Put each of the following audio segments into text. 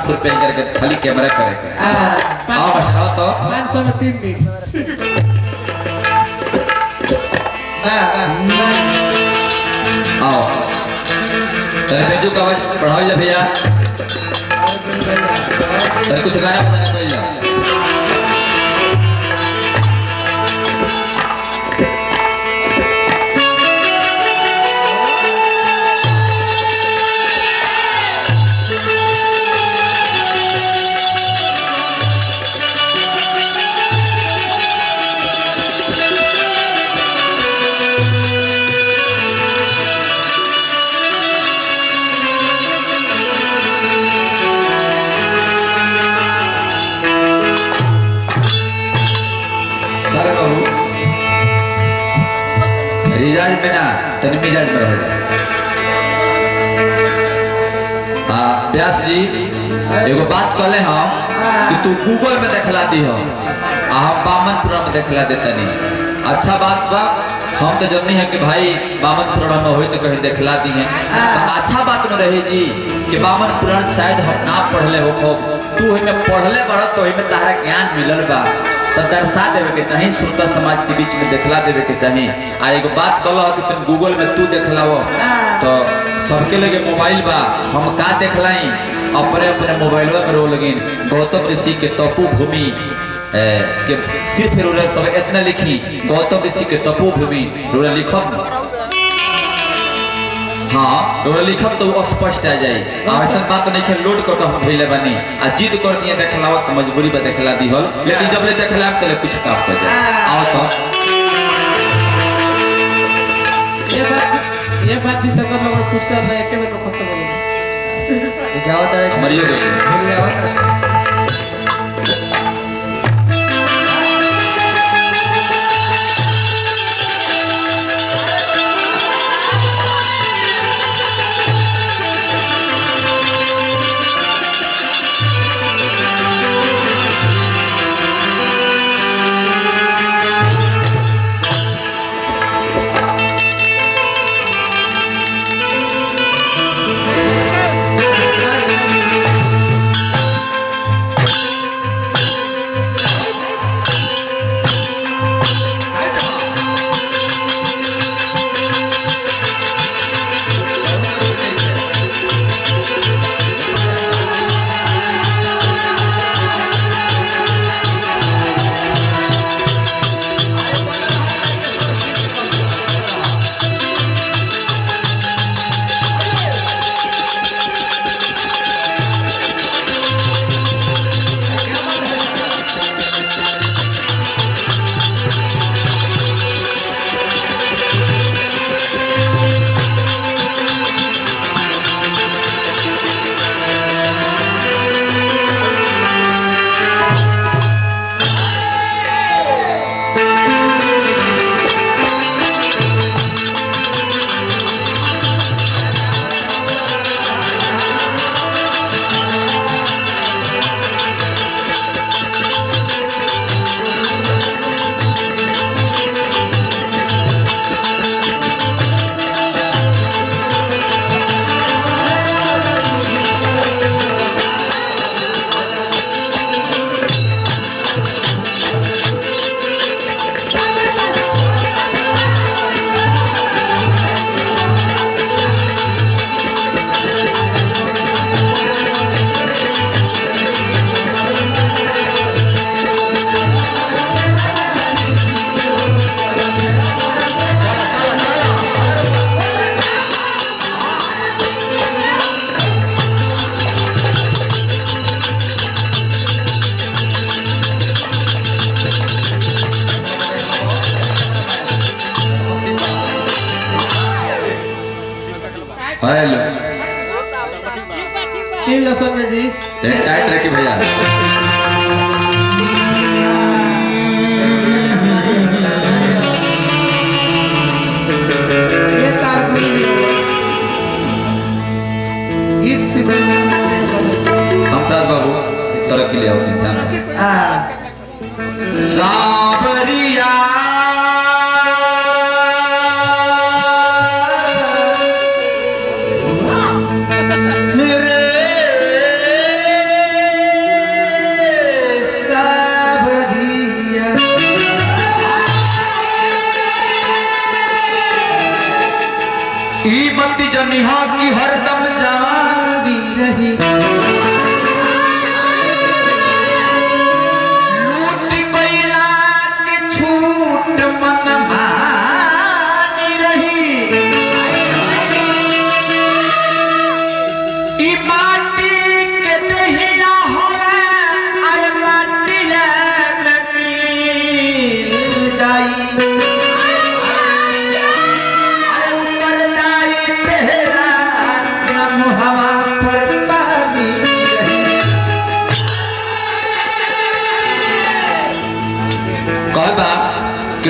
500 करके खाली कैमरा करे के। आओ बचाओ तो 500 में 3 दिन। आओ तेरे बेजू का आवाज बढ़ाओ जा भैया। तेरे कुछ गाना बजाना कोई जा। मिजाज में ना तन मिजाज में रहेगा। व्यास जी एगो बात कहले हम कि तू गूगल में देखला दी हो हम बामन पुराण में देखला देतनी। अच्छा बात बा हम तो जाननी है कि भाई बामन पुराण में होई तो कहीं देखला दी है तो अच्छा बात में रहे जी कि बामन पुराण शायद हम ना पढ़ले हो खूब तू में पढ़ले बड़ा तो में तारा ज्ञान मिलल बा तो दर्शा देवे के चाहिए श्रोता समाज के बीच में देखला देवे के चाहिए। आ एगो बात कहलो कि तुम गूगल में तू देखलाओ तो सबके लगे मोबाइल बा हम का देखलाई अपने अपने मोबाइल में रो लगिन गौतम ऋषि के तपो भूमि के सिर्फ रोले सब इतना लिखी गौतम ऋषि के तपो भूमि रोले लिखब हाँ रोले लिखब तो स्पष्ट आ जाए। ऐसा बात नहीं है लोड को हम धैले बनी आ जिद कर दिए देखलाओ तो मजबूरी में देखला दी हल लेकिन जब ले देखला तो ले कुछ काम कर जाए। आओ तो ये बात जी तक लोग पूछ रहा है के में तो खत्म हो गया क्या होता है मरियो गई। Hello chill Sanjay ji tight रखिए भैया। ये तार गीत से संसार बाबू तरक्की ले आओ ध्यान साबरिया रे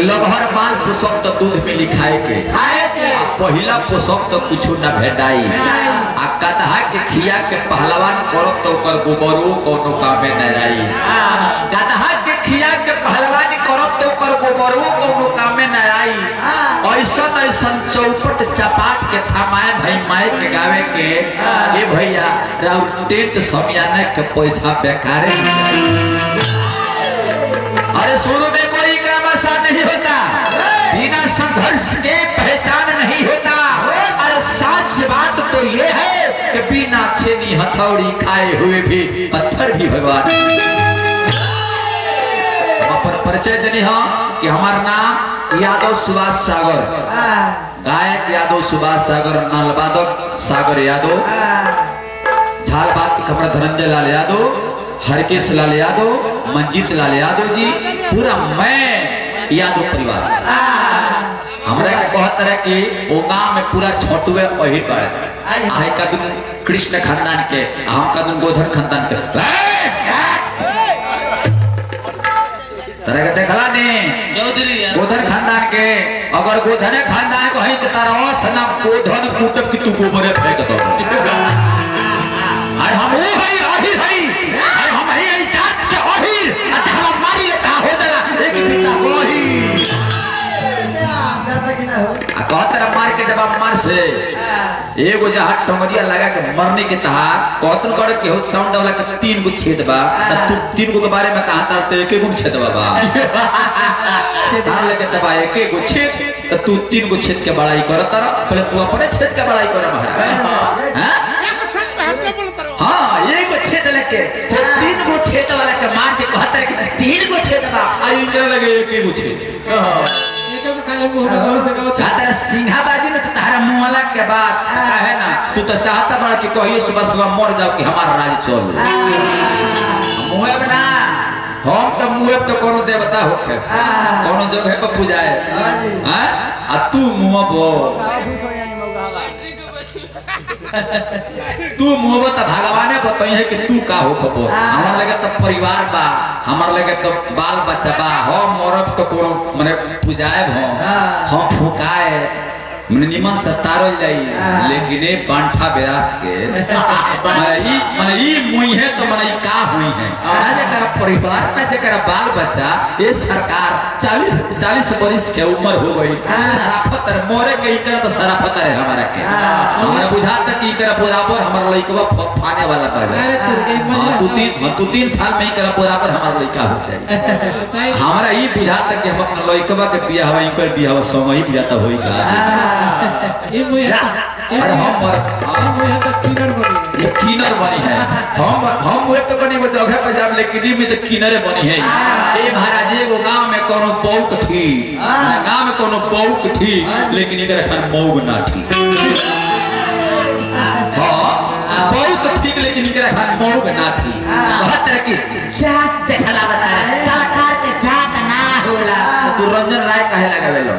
लगहर माल पोषक तो दूध में लिखाए के आ पहिला पोषक तो कुछ न भेटाई आ कदहा के खिया के पहलवान करब तो ओकर गोबरो कोनो कामे न आई कदहा के खिया के पहलवान करब तो ओकर गोबरो कोनो कामे न आई ऐसन ऐसन चौपट चपाट के थमाए भाई माए के गावे के ए भैया राउर टेंट समियाने के पैसा बेकारे अरे शुरू में कोई काम आसान नहीं होता बिना संघर्ष के पहचान नहीं होता अरे सच बात तो ये है कि बिना छेनी हथौड़ी खाए हुए भी पत्थर भी भगवान पर परिचय देनी है कि हमारा नाम यादव सुभाष सागर गायक यादव सुभाष सागर नालवादक सागर यादव झाल बात कमरा धनंजय लाल यादव हरकेश लाल यादव मंजीत लाल यादव जी पूरा मैं यादव परिवार हमरा के कहत रहे कि वो गांव में पूरा छोटुए वही पड़े आए का दुन कृष्ण खानदान के हम का दुन गोधन खानदान के तरह के देखला ने चौधरी गोधन खानदान के अगर गोधन खानदान को ही तारा सना गोधन कूटब की तू गोबरे फेंक दो अरे हम वो है आहिर है अरे हम है जात के आहिर अच्छा हम मारी लेता हो जला एक बिना कोही जाता कि ना हो आ कहतर मार के जब मार से एगो जहां टंगरिया लगा के मरने के तहा कहतन कर के हो साउंड वाला के 3 गो छेद बा तू 3 गो के बारे में कहां तारते एक गो छेद बा छेद लगे तबा एक गो छेद तो तू 3 गो छेद के बड़ाई करत रह पहले तू अपने छेद के बड़ाई करे महाराज हां हाँ ये को छेद लेके तो 3 गो छेद वाला के मार के कहतर के 3 गो छेद बा आई करे लगे एक गो छेद एक को खाली मुंह में से का सादर सिंहाबाजी में तो तारा मुहला के बाद है ना तू तो चाहता बड़ा कि कहिए सुबह सुबह मर जाओ कि हमारा राज चलो मुहे बना हम तो मुहे तो कोनो देवता होखे कोनो जगह पे पूजाए हां आ तू मुंह बो तू मुंह तो भगवाने बताई है कि तू का हो खबो हमार लगे तो परिवार बा हमार लगे तो बाल बच्चा बा हम मरब तो कोनो माने पूजाए हम फुकाए माने निमन से तारल जाई लेकिन ए बांठा बेरास के माने ई मुई है तो माने ई का हुई है ना जेकरा परिवार में जेकरा बाल बच्चा ये सरकार 40 वर्ष के उम्र हो गई सराफत मोरे के इकरा तो सराफत है हमारा के हमरा बुझाता कि इकरा बराबर हमार लइकवा फाने वाला बा अरे तू 3 साल में इकरा बराबर हमार लइका हो जाए हमरा ई बुझाता कि हम अपना लइकवा के बियाह हवा इकर बियाह संग ही बियाह होई का ये मुझे अरे हम मुझे तो किनर बनी ये किनर बनी है हम वो तो कनी वो जगह पे जाब लेकिन में तो किनरे बनी है ए महाराज एगो गांव में कोनो बौक थी गांव में कोनो बौक थी लेकिन इधर खन मौग ना थी हां बौक ठीक लेकिन इधर खन मौग ना थी बहुत तरह की जात देखला बता कलाकार के जात ना होला तू रंजन राय काहे लगावेलो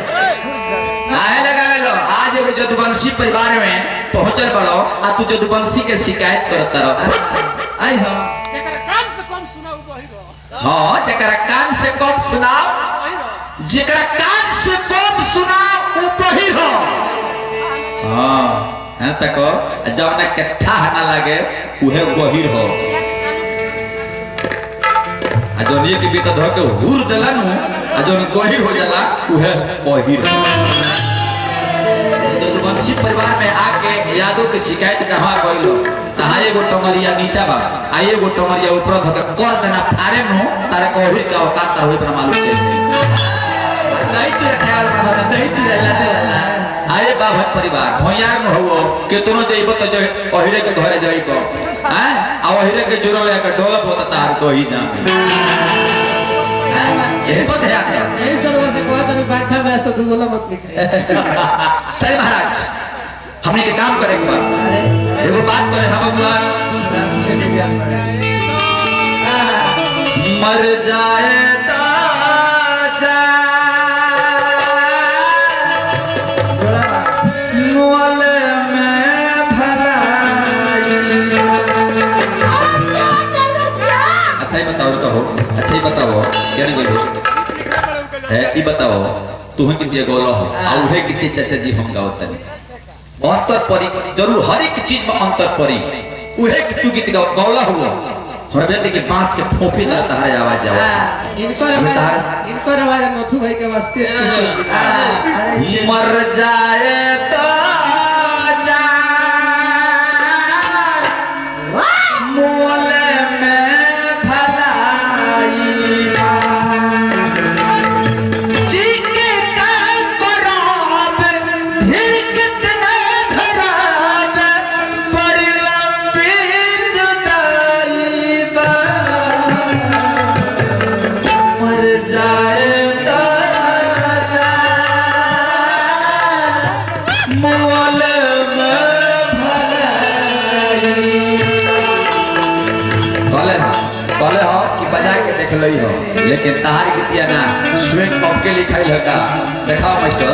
काहे लगावेलो आज एगो जदुवंशी परिवार में पहुंचल बड़ो आ तू जदुवंशी के शिकायत करत रह आई हो जेकरा कान से कम सुनाऊ वही रहो हां जेकरा कान से कम सुनाओ वही रहो जेकरा कान से कम सुनाओ वो वही हो हां है तको जौना के ठाह ना लगे उहे वही हो आ जोन ये के बीत धो के हुर देलन आ जोन गहिर हो जाला उहे वही हो जदुवंशी परिवार में आके यादव की शिकायत कहां गइलो तहां एगो टंगरिया नीचा बा आ एगो टंगरिया ऊपर धके कर देना फारे नो तारे कोहिर का औकात तर होई पर मालूम चाहिए नहीं चिर ख्याल बाबा नहीं चिर अल्लाह अरे बाबा परिवार भैयार न हो केतनो जइबो तो जो ओहिरे के घरे जइबो हैं आ ओहिरे के जोरो ले के डोलब होता तार तो ही जाम ये तो ध्यान दे यही सर्व से कोई तो बैठा में ऐसा दुगला मत निकले चल महाराज हमने के काम करेंगे बा एगो बात करे हम अच्छे नहीं ब्याह मर जाए अच्छा ही बताओ क्या नहीं बोलो है ई बताओ तू कितने गौलो हो आ उहे कितने चाचा जी हम गाओ तनी अंतर परी जरूर हर एक चीज में अंतर परी उहे कि तू गीत गौला हुआ हमरा बेटे के बांस के फोफी तरह तहारे आवाज जाओ इनको आवाज मथु भाई के आवाज से मर जाए तो मोल में भलाई जीके का कराब धीक तना धराब बड़ी लंबी जुदाई बा मर जाए तो मोल में कहले हो कि बजा के देख लई हो लेकिन तहार गीतिया ना स्वेट ऑफ के लिखाइल है का देखाओ मास्टर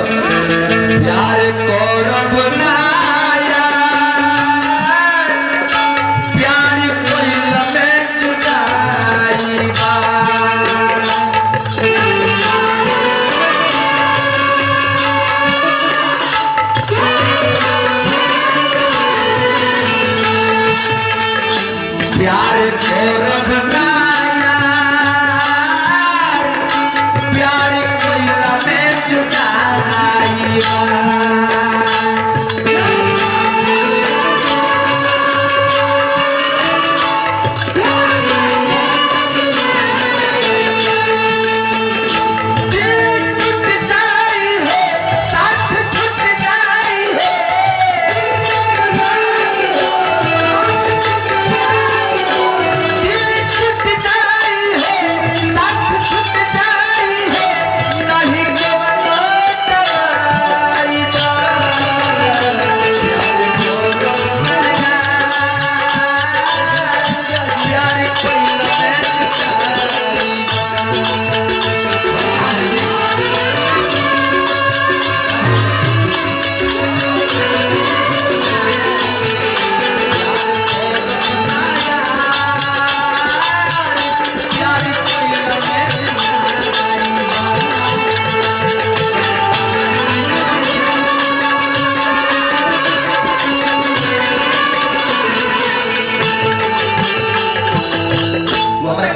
प्यार करब ना प्यार कोइल में जुदाई बा प्यार करब ना प्यार कोइल में जुदाई बा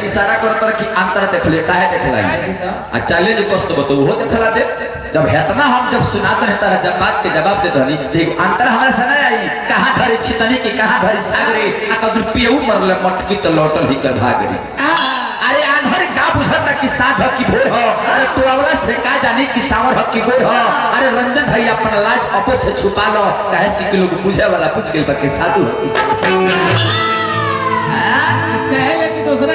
इशारा करतर कि अंतर देख ले काहे देखला आ चैलेंज कष्ट बतो वो देखला दे जब हेतना हम जब सुनाते हैं तारा जब बात के जवाब दे दनी देखो अंतर हमरा सना आई कहां धरे छितनी की कहां धरे सागरे आ कदर पियऊ मरले मटकी तो लौटल ही कर भागरी अरे आधर का बुझता कि साध की भोर हो अरे तोवला से का जानी कि सावर हक की गोर हो अरे रंजन भाई अपन लाज आपस से छुपा लो काहे से के लोग पूछे वाला पूछ गेल बा के साधु चाहे कि दूसरा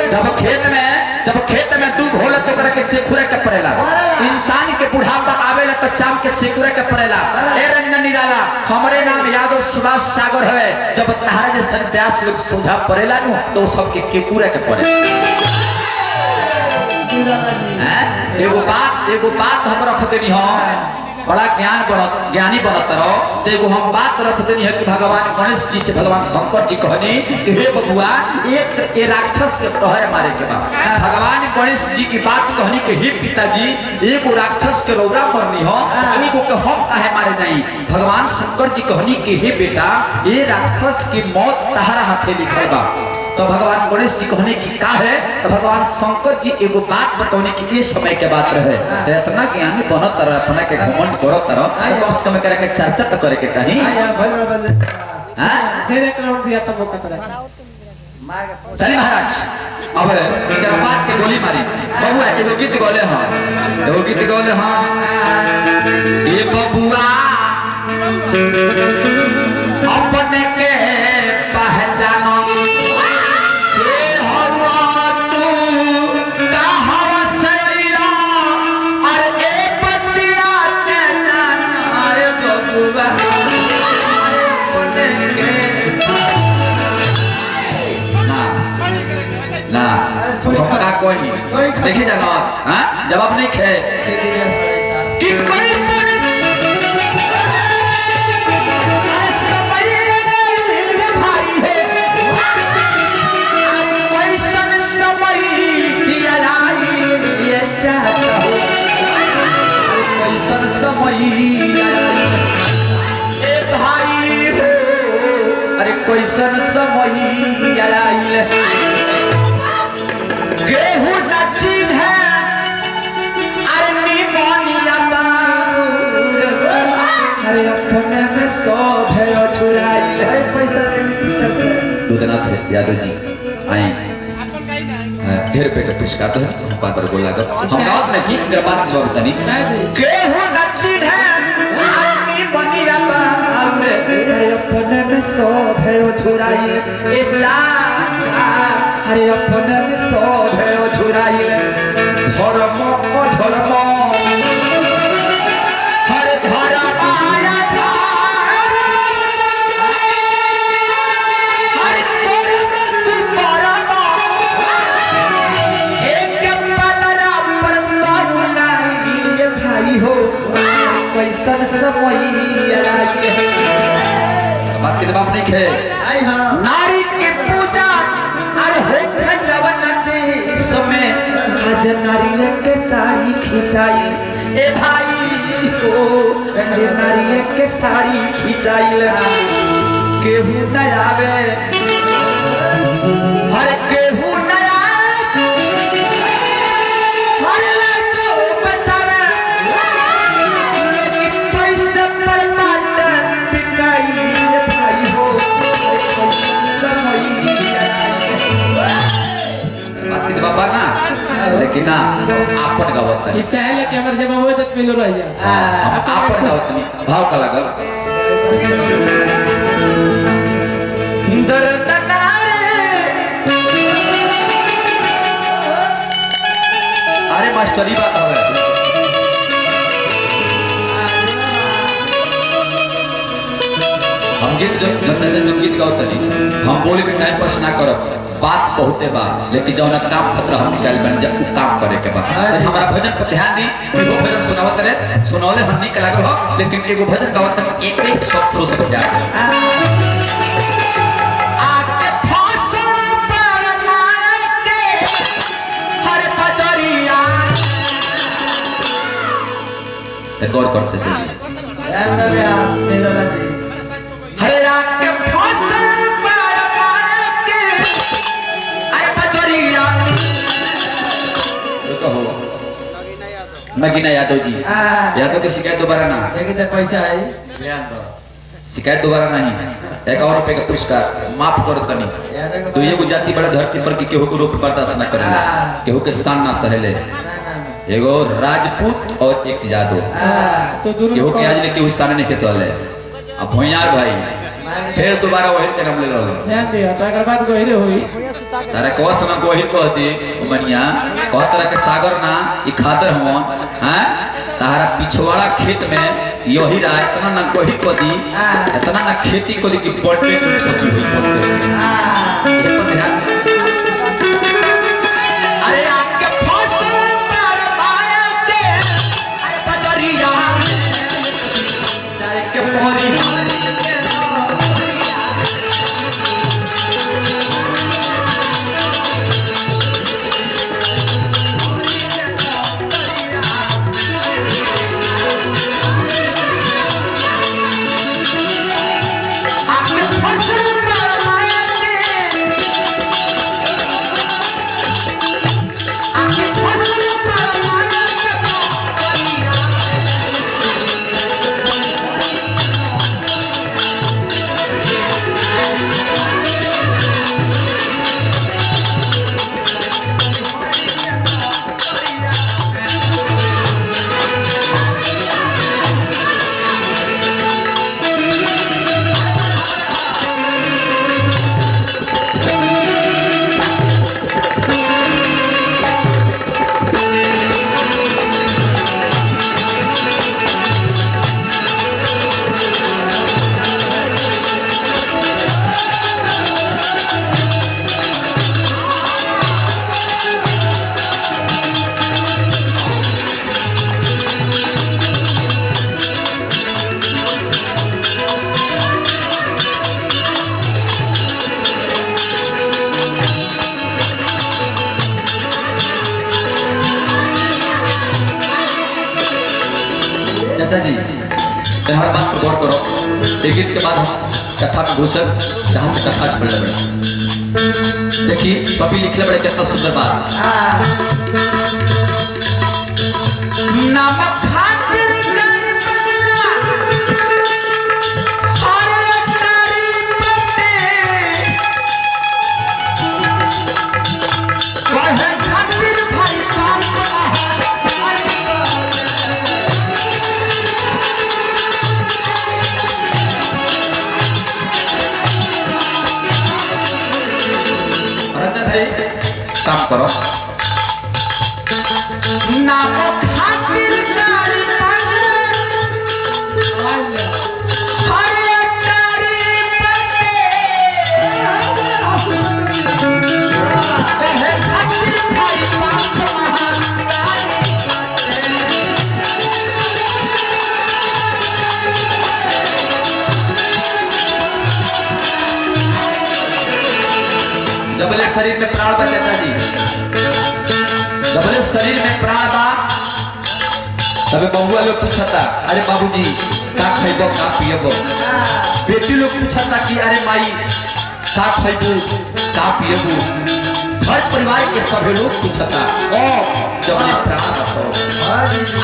जब खेत में दूब होला तो करे के चेखुरे के पड़ेला इंसान के बुढ़ापा आवेला तो चाम के सेकुरे के पड़ेला ए रंजन निराला हमरे नाम यादव सुभाष सागर है जब तहारे जैसे व्यास लोग सोझा पड़ेला नु तो सबके केकुरे के पड़े एगो बात हम रख देनी हो बड़ा ज्ञानी बनत रहो तो एगो हम बात रख देनी है कि भगवान गणेश जी से भगवान शंकर जी कहनी कि हे बबुआ एक ये राक्षस के तोहरे मारे के बाद भगवान गणेश जी की बात कहनी कि हे पिताजी एगो राक्षस के रौरा मरनी हो एगो के हम काहे मारे जाई भगवान शंकर जी कहनी कि हे बेटा ये राक्षस की मौत तहरा हाथे लिखल बा तो भगवान गणेश जी कहने की का है तो भगवान शंकर जी एगो बात बताने की ये समय के बात रहे तो इतना ज्ञानी बनत रह अपना के घमंड करत रह तो कम से कम करे के चर्चा तो करे के चाहिए हां फिर एक राउंड दिया तब वो कतरा चलिए महाराज अब इनका बात के गोली मारी बबुआ एगो गीत गौले हां एगो गीत गौले हां ये बबुआ अपने के पहचानो कोई देखिए जाना हाँ जवाब नहीं खे कि कोई भाई है कोई सन समय ये चाहता समैया आइल केहू न चिन्हे अरे निमोनिया बाबूर अरे अपने में सब है छुराइल भाई पैसा ले ली पीछे से दूधनाथ यादव जी आए अपन कहीं ना ढेर पे का पुरस्कार तो हम बात पर गोल लागत हम बात नहीं की तेरा बात जवाब तनी काय दे केहू न चिन्हे आदमी बनिया बाबूर अरे अपने में सब है छुराइल ए चाचा अरे अपने में सब है छुराइल धर्म अधर्म हर धर्म कैसन समय बात के जवाब नहीं खे आई हां नारी के पूजा अरे होखे जवन देश में आज नारी के साड़ी खिंचाई ए भाई हो अरे नारी के साड़ी खिंचाई केहू न आवे हर केहू न आवे हर लाजो बचावे पैसा पर बाट बिकाई ए भाई हो बात के जवाब ना लेकिन ना आपन गावत ये चाहे लेके हमर जब होए त मिलो रह जा आपन गावत नहीं भाव का लागल दर्द नारे अरे मास्टरी बात हवे हम गीत जो गीत गावत नहीं हम बोले के टाइम पास ना करब बात बहुते बा लेकिन जौन काम खतरा हम निकाल बन जा उ काम करे के बा तो हमारा भजन पर ध्यान दी एगो भजन सुनावत रे सुनौले हम निक लागल हो लेकिन एगो भजन गावत एक एक शब्द से बजा आके फांसो पर मार के हर पजरिया ते गौर करते से राम व्यास मेरा राजी हरे रात के फांसो पर मार के हर पजरिया तो कहो नगीना यादव जी यादव की शिकायत दोबारा ना देखिए तो पैसा है ध्यान दो शिकायत दोबारा नहीं 51 रुपए का पुरस्कार माफ करो तनी तो ये जाति बड़ा धरती पर की केहू को रूप बर्दाश्त न करेला केहू के शान ना सहेले एगो राजपूत और एक यादव तो दोनों केहू के आज ले केहू शान नहीं के सहले अब भैयार भाई फिर दोबारा वही के नाम ले लो ध्यान दिया तो अगर बात गहिरे हुई तारा को समय गोहिर कहती मनिया कह तरह के सागर ना ई खादर हो हैं तारा पिछवाड़ा खेत में यही रहा इतना ना गोहिर को दी इतना ना खेती को दी कि बर्थडे की उत्पत्ति हुई बर्थडे ये तो ध्यान अरे आपके फसल पर माया के अरे बजरिया जाए के मोरी चाचा जी हर बात पर गौर करो एक गीत के बाद हम कथा में घुसब जहाँ से कथा बढ़ देखिए कभी लिखले बड़े कितना सुंदर बात। नमक खातिर कर बदला हर तारी बटे कहे खातिर भाई काम रंजन भाई काम करो। नमक खातिर कर हर तारी बटे कहे खातिर भाई काम जबले शरीर में प्राण बा चाचा जी, जबले शरीर में प्राण बा तबे बबुआ लोग पूछता अरे बाबूजी का खइबो का पियबो। बेटी लोग पूछता कि अरे माई का खइबो का पियबो। घर परिवार के सभी लोग पूछता ओ जबले प्राण बा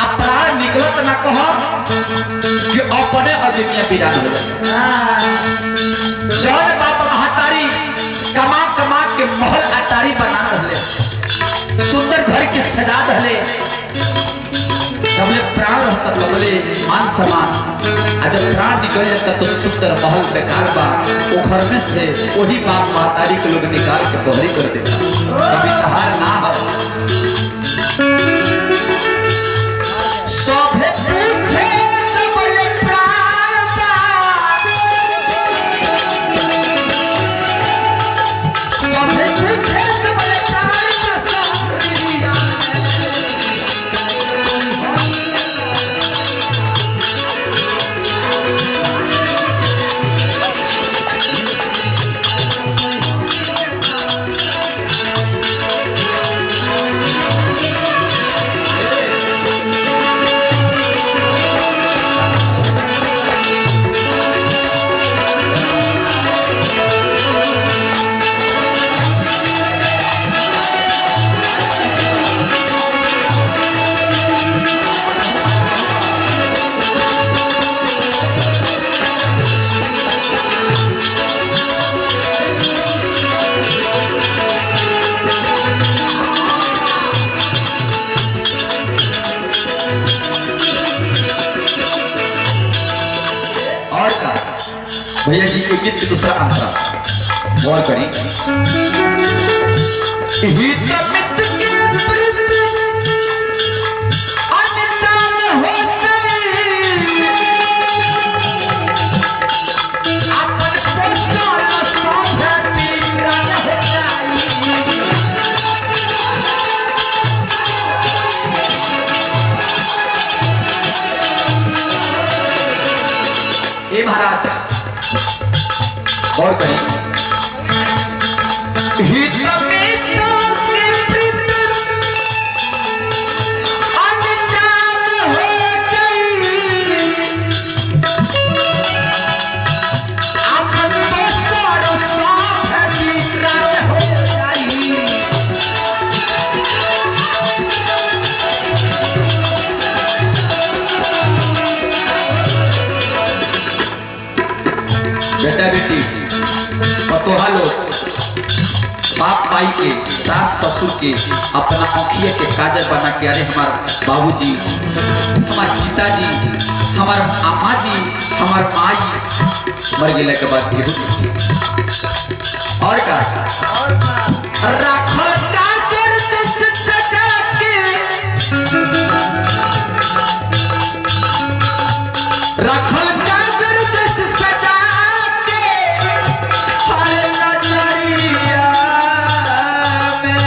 आ प्राण निकलत ना कहो कि अपने अदमिया बिना हो जौन बाप महतारी कमा कमा के महल अटारी बना रहले, सुंदर घर के सजा रहले, जबले प्राण रहता तबले मान सम्मान, आ जब प्राण निकल जाता तो सुंदर महल बेकार बा। वो घर में से वही बाप महतारी के लोग निकाल के बहरी कर देता। कभी सहार ना हो सभे पूछे जबले प्राण बा सभे पूछे जबले प्राण बा भैया जी के गीत के दूसरा अंतरा गौर करी। हित मित के प्रति अनजान हो गई अपन पोषण सौंपी प्राण हो जाई ए महाराज गौर करी। हित मित के प्रति अनजान हो गई अपन पोषण सौंपी प्राण हो जाई बेटा बेटी पतोहा लोग बाप माई के सास ससुर के अपना आँखिया के काजल बना के अरे हमार बाबूजी हमार पिताजी हमार अम्मा जी हमार माई मर गए के बाद और का राखल काजर जस सजा के राखल काजर जस सजा के हर नजरिया में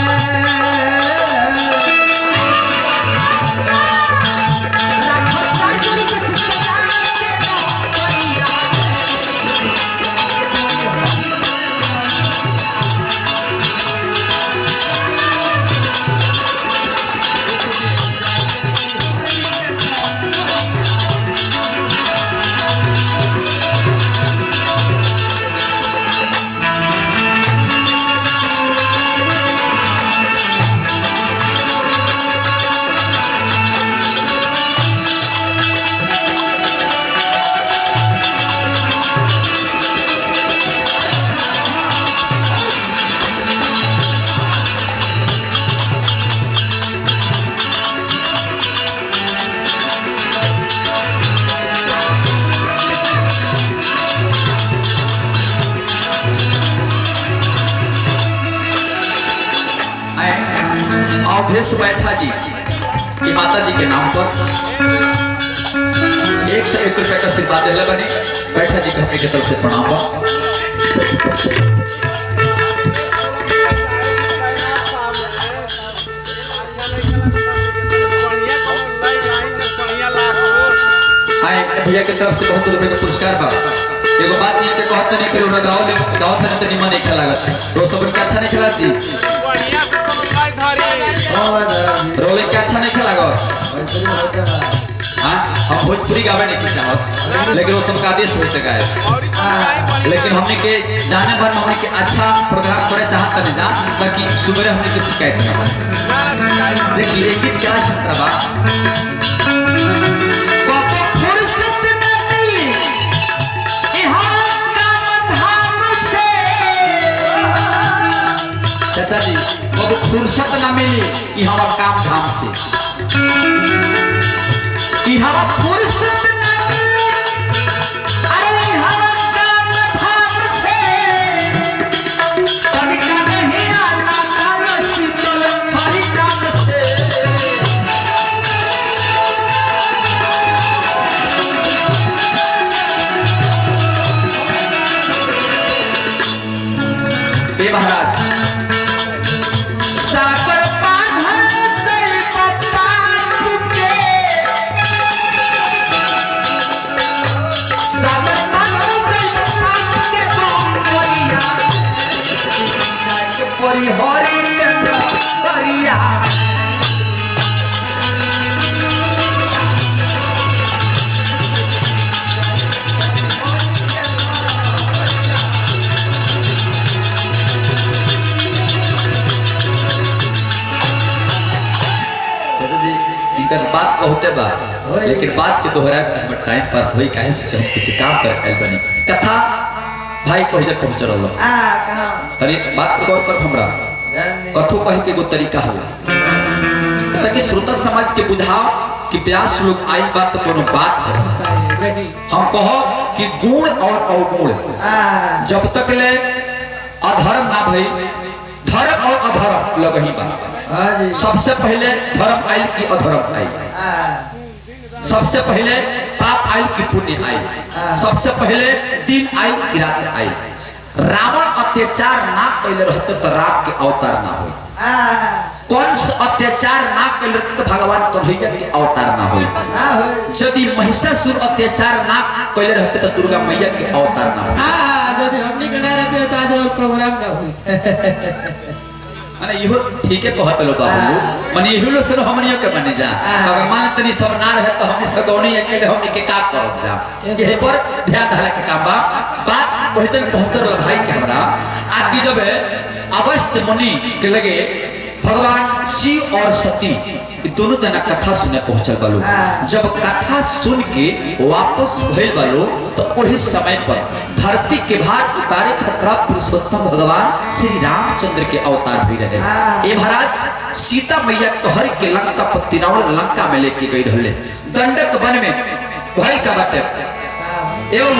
राखल काजर जस सजा के अवधेश बैठा जी की माता जी के नाम पर 101 रुपए का आशीर्वाद दिला बनी। बैठा जी को हमने की तरफ से प्रणाम बा। भैया की तरफ से बहुत रुपए का पुरस्कार बा। एगो बात नहीं के कहत नहीं कि गाँव में तो निमन नहीं खेला तो सब के अच्छा नहीं खेलाती रोवे के अच्छा नहीं खेला हम भोजपुरी गावे नहीं चाहत लेकिन वो सबका आदेश हो सका है। लेकिन हमने के जाने भर में हमने के अच्छा प्रोग्राम करे चाहत नहीं जा ताकि सुबह हमने की शिकायत ना हो। देखिए एक गीत क्या संतरा बा जी वो फुर्सत ना मिली कि हमारा काम धाम से कि हमारा फुर्सत ना मिली अरे हमारा काम धाम से कभी नहीं आना काल शीतल हरि काम से ए महाराज सागर बात बहुते बा लेकिन बात के दोहराए तो हमर टाइम पास होई काहे से हम कुछ काम कर आइल बनी कथा भाई कहि जे पहुंच रहल कहां तनी बात पर गौर कर हमरा कथो कहे के एगो तरीका होला ताकि श्रोता समाज के बुझाओ कि व्यास लोग आई बात तो कोनो बात हम कहो कि गुण और अवगुण जब तक ले अधर्म ना भई धर्म और अधर्म लगही बा। सबसे पहले धर्म आयल की अधर्म आई, सबसे पहले पाप आयल की पुण्य आई, सबसे पहले दिन आई की रात आई। रावण अत्याचार ना पहले रहते तो राम के अवतार ना हो, कंस अत्याचार ना पहले तो भगवान कन्हैया के अवतार ना हो, यदि महिषासुर अत्याचार ना पहले रहते तो दुर्गा मैया के अवतार ना हो। यदि हमनी के ना रहते तो आज प्रोग्राम ना होई। माने इहो ठीक है कहत लो बाबू, माने इहो लो सुनो हमनियो के बने जा। अगर मान तनी सब ना रहे तो हमनी सगौनी अकेले हमनी के का करब जा, यही पर ध्यान धारा के काम बा। बात पहुंचल भाई के हमरा आदि जब अगस्त मुनि के लगे भगवान शिव और सती दोनों जना कथा सुने पहुंचल बालो। जब कथा सुन के वापस भइल बालो तो वही समय पर धरती के भार उतारे खतरा पुरुषोत्तम भगवान श्री रामचंद्र के अवतार भी रहे। ए महाराज सीता मैया कहर के लंका पत्तिनावल लंका में लेके गई रहले। दंडक वन में भय का बाटे एवं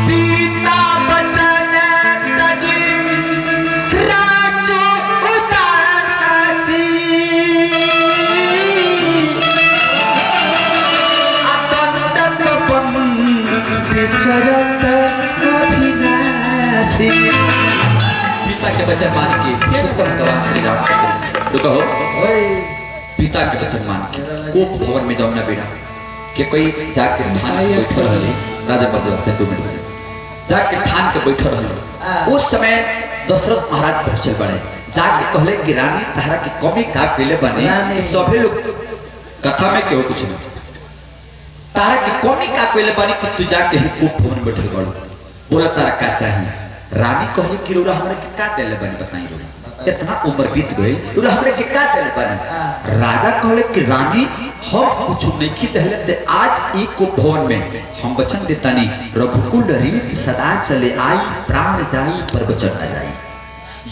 पिता बचन तजी राजो उदासी अतंत बन विचरत अभिनाशी। पिता के वचन मान के पुरुषोत्तम भगवान श्री राम रुको पिता के वचन मान के कोप भवन में जाऊना बेड़ा के कोई जाके ठान के बैठल रहले। राजा बदलते 2 मिनट जाके ठान के बैठल रहले। उस समय दशरथ महाराज पहुंचल बड़े, जाके कहले कि रानी तारा की कमी का पहले बने कि सभी लोग कथा में केहू कुछ नहीं, तारा की कमी का पहले बने कि तू जाके ही कोप भवन में बैठल बड़ो। बोला तारा का चाहिए? रानी कहले कि रोरा हमरा के का देले बने बताई रोरा। इतना उम्र बीत गई और हमरे के का दिल बने राजा कहले कि रानी हम कुछ नहीं की दिले ते आज एक को भवन में हम वचन देता नहीं रघुकुल रीत सदा चले आई प्राण जाई पर वचन न जाई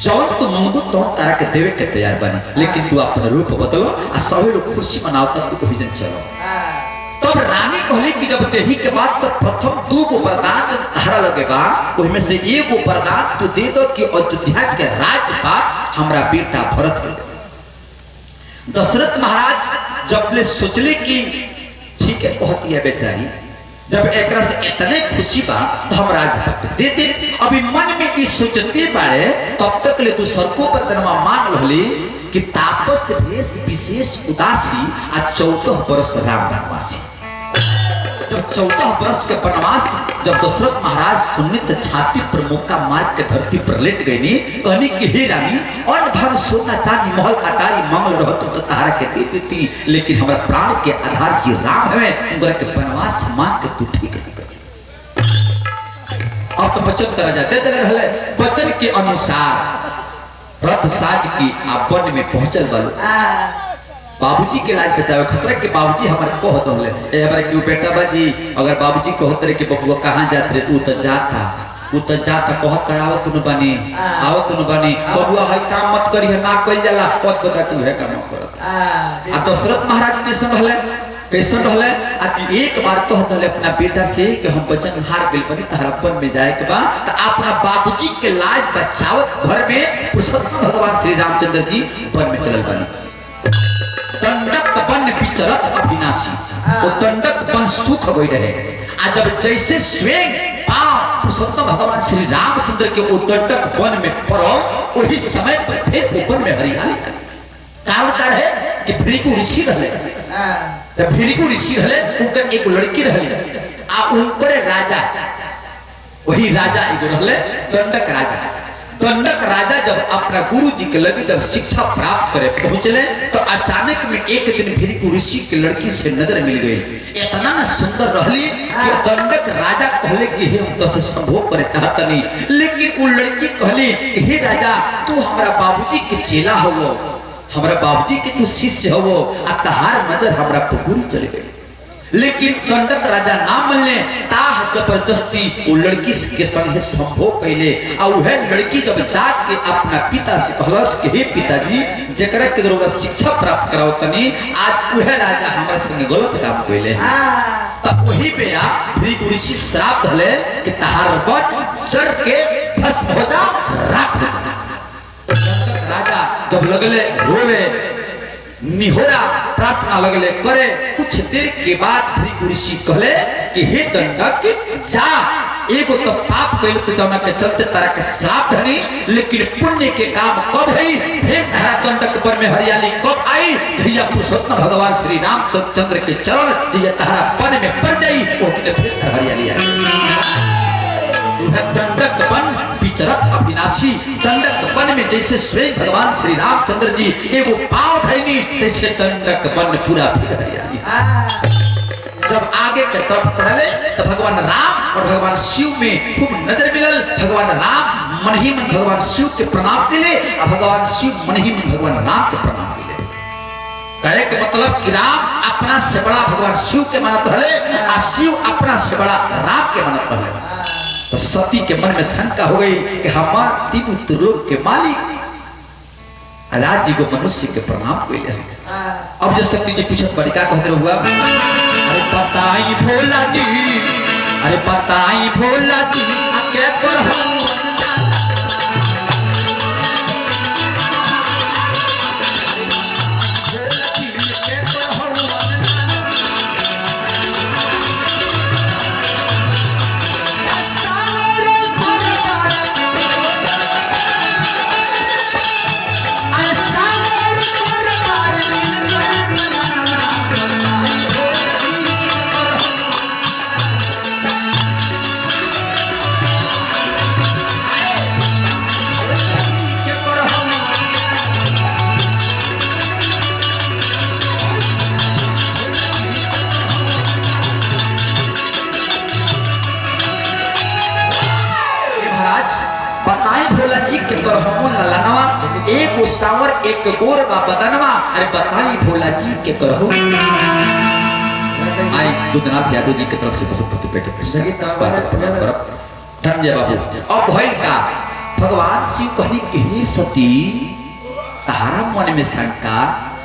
जौन तू मंगू तो तारा के देवे के तैयार बने लेकिन तू अपना रूप बदलो आ सभी लोग खुशी मनावता तू ओहि जन चलो तब रानी कहली कि जब देही के बाद तो प्रथम 2 गो वरदान धारा लगे बा ओहिमे से एगो वरदान तू दे दो कि अयोध्या के राज्यपाल हमरा बेटा भरत के दे। दशरथ महाराज जब ले सोचले कि ठीक है कहती है बेचारी जब एकरा से इतने खुशी बा तो हम राज्यपाल दे दे। अभी मन में इस सोचते बारे तब तक ले तू सरको पर तनवा मांग लहली कि तापस भेष विशेष उदासी आ 14 वर्ष राम वनवासी। जब 14 वर्ष के वनवास जब दशरथ महाराज सुनने तो छाती पर मुक्का मार के धरती पर लेट गई नी कहनी कि हे रानी अन्न धन सोना चांदी महल अटारी मंगल रहत तो तारा के दे देती लेकिन हमारे प्राण के आधार जी राम है उनका के वनवास मांग के तू ठीक नहीं कर। अब तो वचन तरह जाते रहले वचन के अनुसार रथ साज की आप वन में पहुंचल बालू बाबूजी के लाज बचावे खतरा के बाबूजी हमारे कहत रहले ए हमारे क्यों बेटा बाजी अगर बाबूजी कहत रहे कि बबुआ कहां जात रे तू तो जाता कहत आवत न बनी बबुआ है काम मत करी है ना कइल जाला पद बता कि है काम करत आ दशरथ महाराज कैसन रहले आ कि एक बार कहत रहले अपना बेटा से कि हम वचन हार गेल बनी तहरा वन में जाए के बा त अपना बाबूजी के लाज बचावत भर में पुरुषोत्तम भगवान श्री रामचंद्र जी वन में चलल बनी। दंडक वन विचरत अविनाशी वो दंडक वन सुख गई रहे आ जब जैसे स्वयं पांव पुरुषोत्तम भगवान श्री रामचंद्र के वो दंडक वन में पड़ो वही समय पर फिर ऊपर में हरियाली काल का है कि भृगु ऋषि रहले जब भृगु ऋषि रहले उनकर एक लड़की रहले आ उनकर राजा वही राजा एगो रहले दंडक राजा जब अपना गुरु जी के लगे जब शिक्षा प्राप्त करे पहुंचले तो अचानक में एक दिन भृगु ऋषि के लड़की से नजर मिल गई इतना ना सुंदर रहली कि दंडक राजा कहले कि हम तो से संभोग करे चाहता नहीं लेकिन वो लड़की कहली कि हे राजा तू हमारा बाबूजी के चेला हो हमारा बाबूजी के तू शिष्य हो आ तहार नजर हमारा पुरी चले गई लेकिन दंडक राजा ना मनले ताह जबरदस्ती वो लड़की के संग संभोग कैले और वह लड़की जब जाके अपना पिता से कहलस कि हे पिताजी जेकरा के जरूर शिक्षा प्राप्त कराओ तनी आज वह राजा हमारे संग गलत काम कैले तब वही पे ना भृगु ऋषि श्राप धले कि तहार वन जर के भस्म हो जा राख हो जा। राजा जब लगले रोवे निहोरा प्रार्थना लगले करे कुछ देर के बाद भृगु ऋषि कहले कि हे दंडक जा एगो तो पाप कैले तो जना के चलते तारा के श्राप धनी लेकिन पुण्य के काम कब है फिर तारा दंडक पर में हरियाली कब आई भैया पुरुषोत्तम भगवान श्री रामचंद्र के चरण जैया तारा वन में पड़ जाई वो फिर हरियाली आई। दंडक वन विचरत अविनाशी दंडक वन में जैसे स्वयं भगवान श्री रामचंद्र जी एगो पांव धैनी तैसे दंडक वन पूरा फिर हरियाली। जब आगे के तरफ पढ़ले तो भगवान राम और भगवान शिव में खूब नजर मिलल भगवान राम मन ही मन भगवान शिव के प्रणाम केले और भगवान शिव मन ही मन भगवान राम के प्रणाम केले। कहे के मतलब कि राम अपना से बड़ा भगवान शिव के मानत रहले और शिव अपना से बड़ा राम के मानत रहले। तो सती के मन में शंका हो गई कि हमार तीनों त्रिलोक के मालिक राज जी को मनुष्य के प्रणाम को ले। अब जो सती जी पूछत बड़ी का कहते हुआ अरे बताई भोला जी क्या कर गो सावर एक गोर बा बदनवा। अरे बताई भोला जी के करहो। आई दुधनाथ यादव जी की तरफ से बहुत बहुत रुपए के पैसा धन्य बाबू। अब भइल का भगवान शिव कहनी कि हे सती तारा मन में शंका।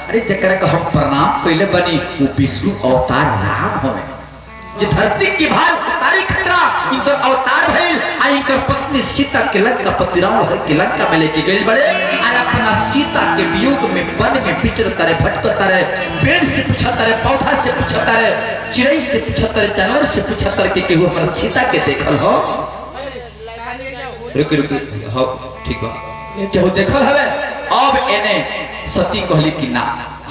अरे जकरा का हम प्रणाम कइले बनी वो विष्णु अवतार राम हवे जे धरती की भार उतारी खतरा इनकर अवतार भइल। आ इनकर पत्नी सीता के लंका पति रावण के लंका में लेके गइल बड़े। आ अपना सीता के वियोग में वन में विचरता रहे, भटकता रहे, पेड़ से पूछता रहे, पौधा से पूछता रहे, चिड़ै से पूछता रहे, जानवर से पूछता रहे कि केहू हमरा सीता के देखल हो। रुक रुक हो ठीक बा केहू देखल हवे। अब एने सती कहली कि ना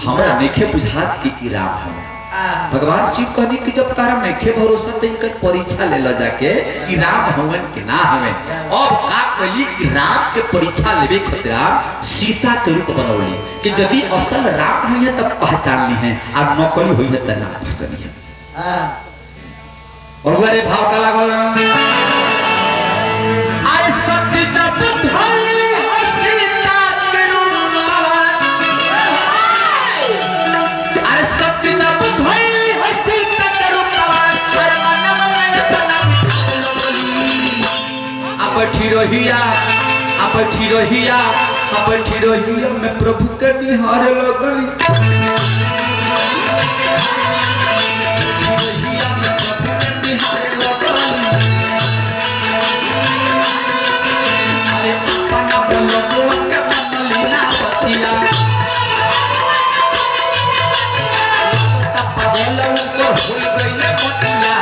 हमरा नइखे बुझात कि राम हवे। भगवान शिव कहनी कि जब तारा नइखे भरोसा तो इनकर परीक्षा ले लो जाके कि राम हवन के ना हवे। अब का कहली कि राम के परीक्षा लेवे खतरा सीता के रूप बनौली कि यदि असल राम होइए तब पहचान ली है और नकली होइए त ना पहचानी है। और वरे भाव का लागल आई सत्य जब धई सीता के रूप। अरे सत्य जब बैठी रहिया मैं प्रभु के निहार लगली। अरे अपना बोलो के मनलीना पतिया तब बोलो तो भूल गइले पतिया।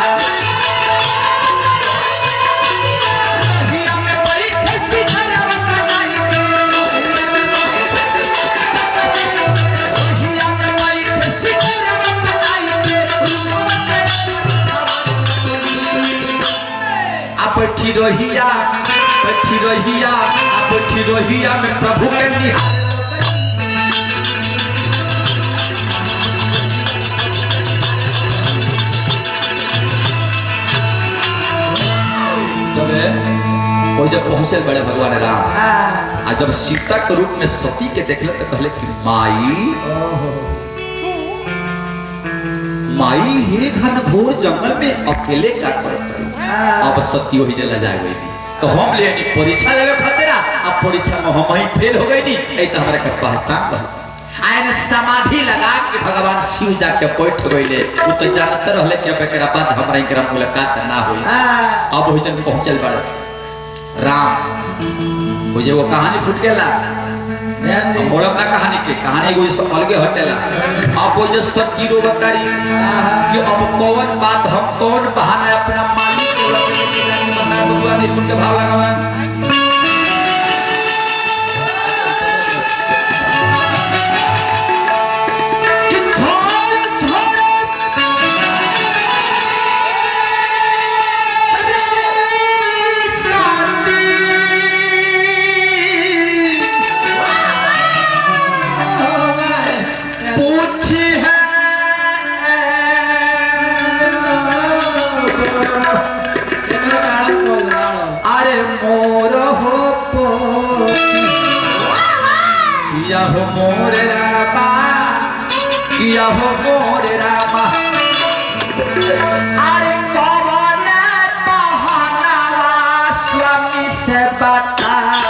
बैठी रहिया में प्रभु के निहार। वो जब पहुंचे बड़े भगवान राम आ जब सीता के रूप में सती के देखले तो कहले कि माई हे घनघोर जंगल में अकेले का करत। अब सती वही जला जा गई तो हम ले परीक्षा लेवे खातिरा अब परीक्षा में हम ही फेल हो गई नहीं तो हमारे का पहचान आयन समाधि लगा के भगवान शिव जाके बैठ गइले। वो तो जानते रहले कि अब एकरा बाद हमरा एकरा मुलाकात ना होई। अब हो जन पहुंचल बड़ राम वो जे वो कहानी फुट गेला मोड़म ना कहानी के कहानी को सब अलगे हटेला। अब वो जो सत्य रो बतारी कि अब कौन बात हम कौन बहाना अपना मालिक को बता भगवान इस के भाव लगावा। किया हो मोरे रामा अरे कौन बहाना स्वामी से बताई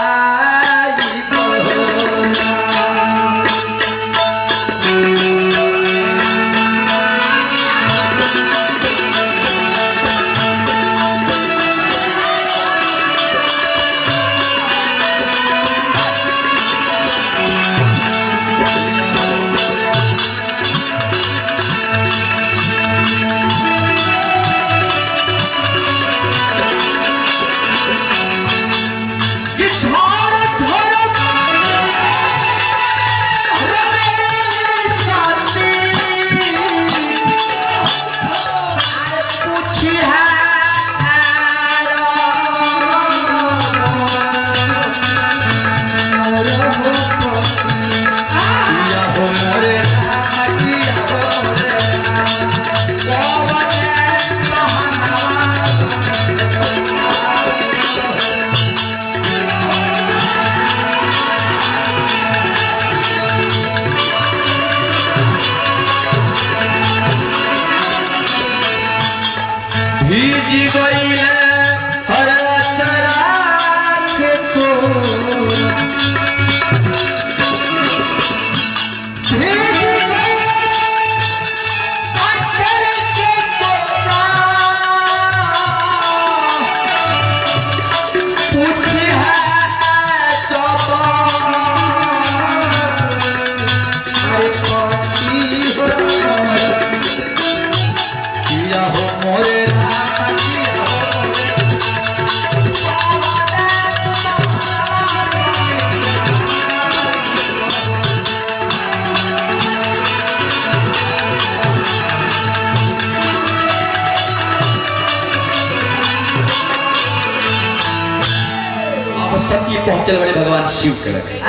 सती पहुंचल बड़े भगवान शिव के लगे।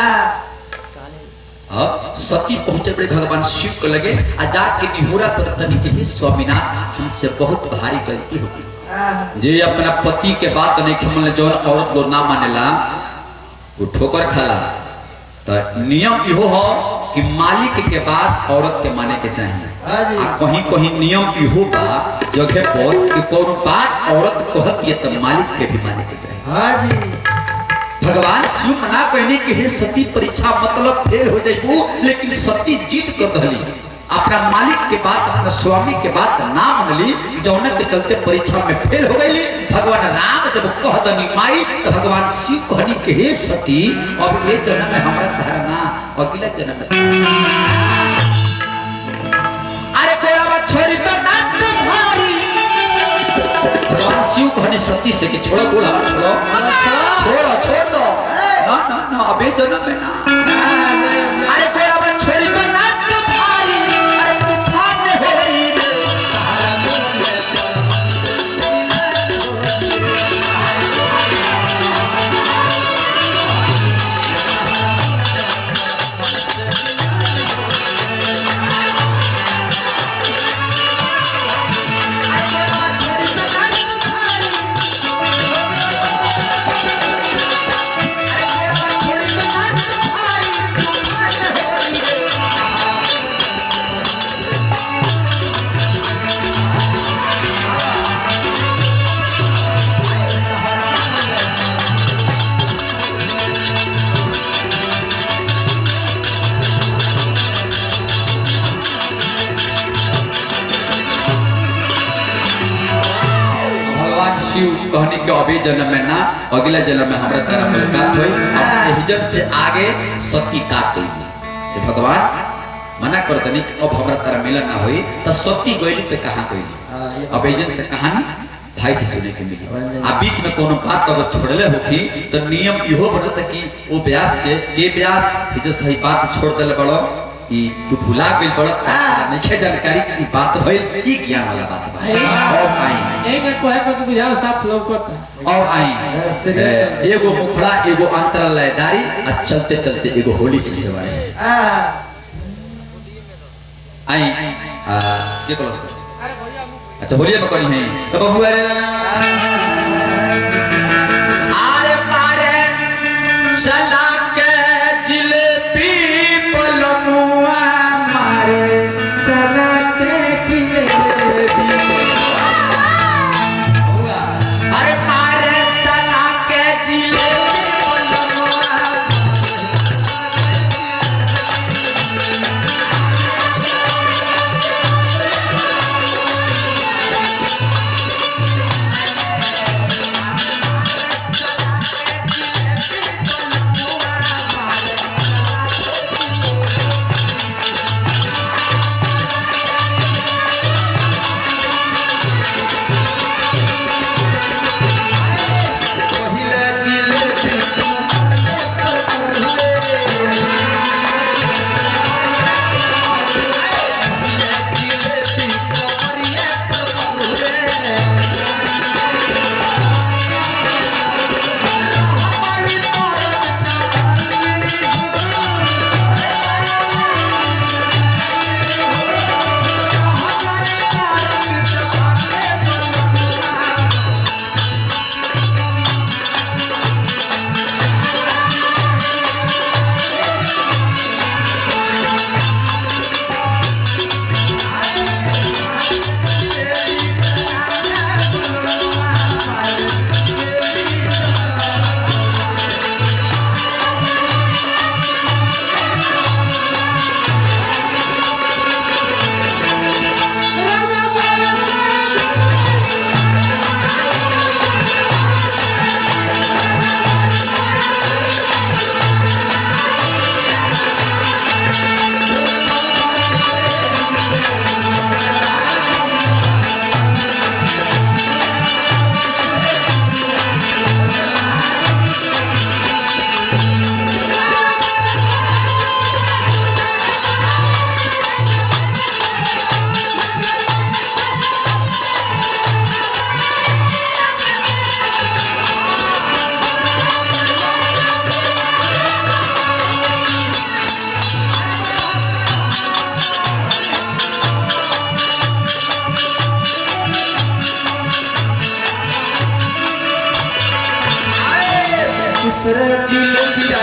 सती पहुंचे बड़े भगवान शिव को लगे आ जाके निहोरा करतनी के ही स्वामीनाथ हमसे बहुत भारी गलती हो गई। जे अपना पति के बात नहीं खमल जौन औरत लोग ना मानेला वो ठोकर खाला। तो नियम इहो हो कि मालिक के बात औरत के माने के चाहिए। आ कहीं कहीं नियम इहो बा जगह पर कि कोनो बात औरत कहती है तो मालिक के भी माने के चाहिए। हाँ जी। भगवान शिव मना कहने के हे सती परीक्षा मतलब फेल हो जाइबू, लेकिन सती जीत कर दहली अपना मालिक के बात अपना स्वामी के बात ना मनली जौन के चलते परीक्षा में फेल हो गई। भगवान राम जब कह दनी माई तो भगवान शिव कहनी के हे सती अब ये जन्म में हमरा धारणा अगला जन्म में अरे कोड़ा बात छोड़ी तो ना तुम्हारी। भगवान शिव कहनी सती से कि छोड़ो गोला मत छोड़ो छोड़ो छोड़ दो ना ना ना अबे जन्म में ना। अरे कोड़ा बात छोड़ी तो ना तुम्हारी अरे तूफान में हो रही कहनी के अभी जन्म में ना अगला जन्म में हमारा तरह मुलाकात हुई। अब हिजब से आगे सती का कोई तो भगवान मना कर दनी कि अब हमारा तरह मिलन ना हुई तो सती गईली तो कहाँ गईली। अब एजेंट से कहानी भाई से सुने के मिली। आ बीच में कोनो बात अगर छोड़ले होखी तो नियम इहो बनता कि वो व्यास के व्यास जो सही बात छोड़ देले बड़ो कि तू भुला गइल बड़ा नहीं जानकारी की बात भइल ई ज्ञान वाला बात बा। और आई एक कोहे को बुझाओ साफ लौकता और आई एगो मुखड़ा एगो अंतरा लयदारी आ चलते चलते एगो होली से सेवाए आई ये कलो सर अच्छा होलिया में करी है तो बबुआ आरे पारे चला के जिलेबी बलमुआ मारे चला के जिलेबी अरे मारे चला के जिलेबी बलमुआ दूसरे जिले की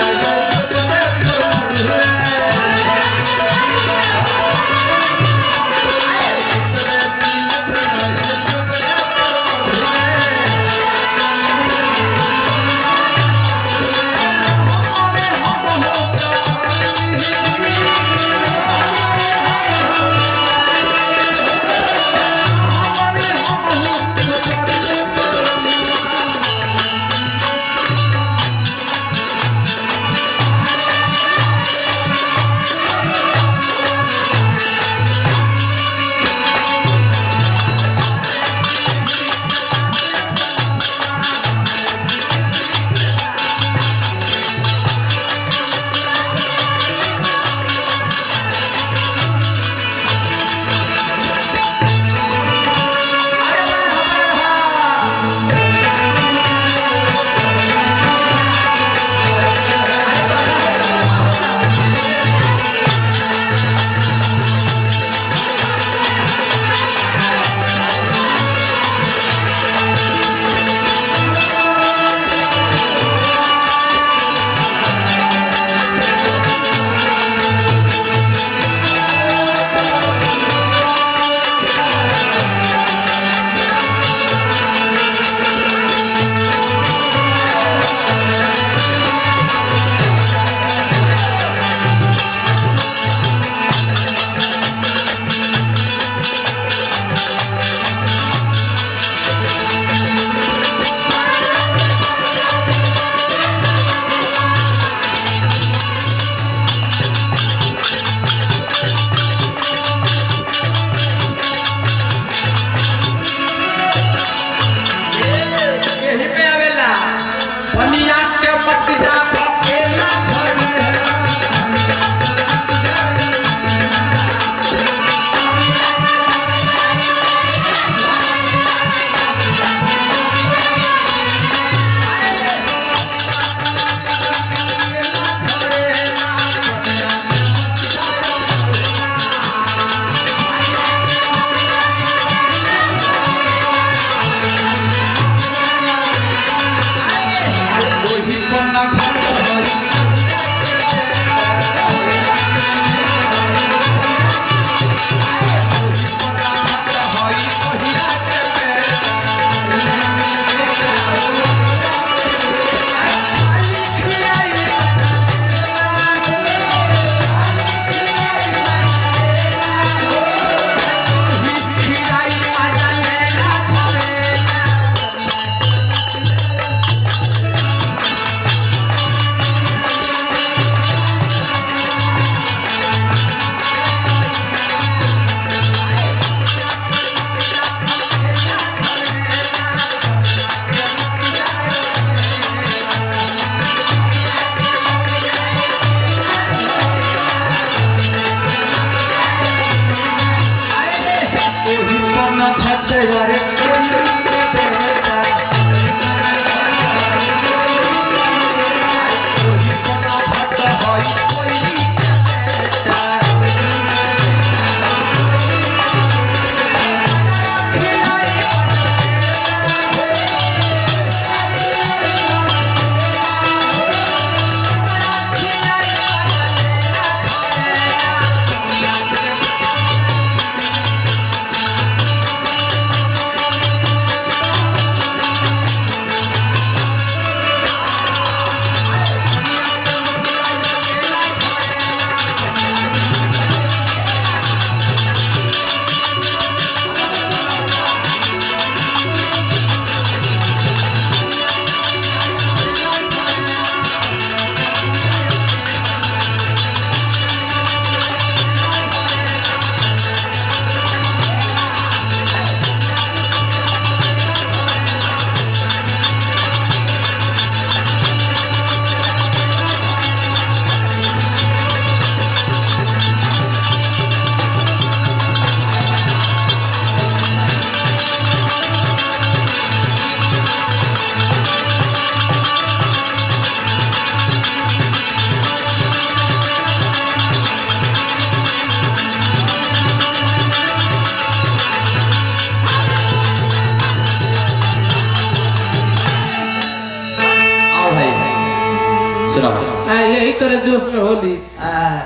यही तरह जोश में होली हाँ,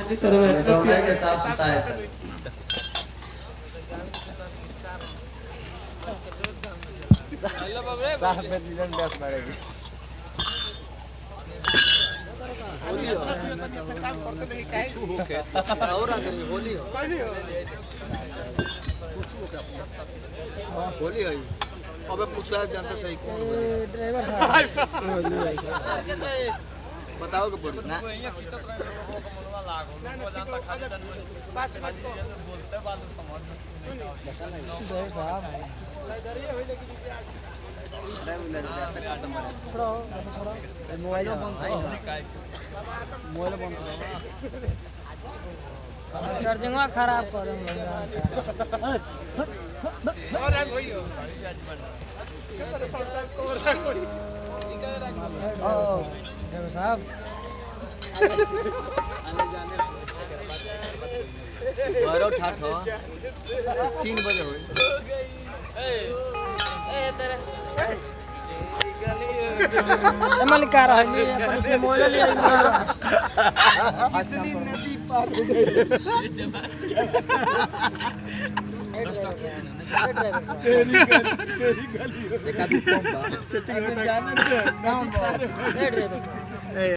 आनी तरह में गौना के साथ सुता है साफ में मिलन बस पड़ेगी पेशाब करते नहीं काहे और आगे होली हो होली है अबे पूछा जानता सही कौन ड्राइवर साहब बताओ के पड़ी ना पाँच मिनट बोलते बालू समझ ड्राइवर साहब मोबाइल बंद चार्जिंग खराब कर और रंग होई हो कितना संसार को रंग होई साहब घरों ठाठ हो 3 बजे हो मलिका रही अपन मोबाइल ले इतनी नदी पार हो गई तेरी गली एक आदमी पंप सेटिंग ड्राइवर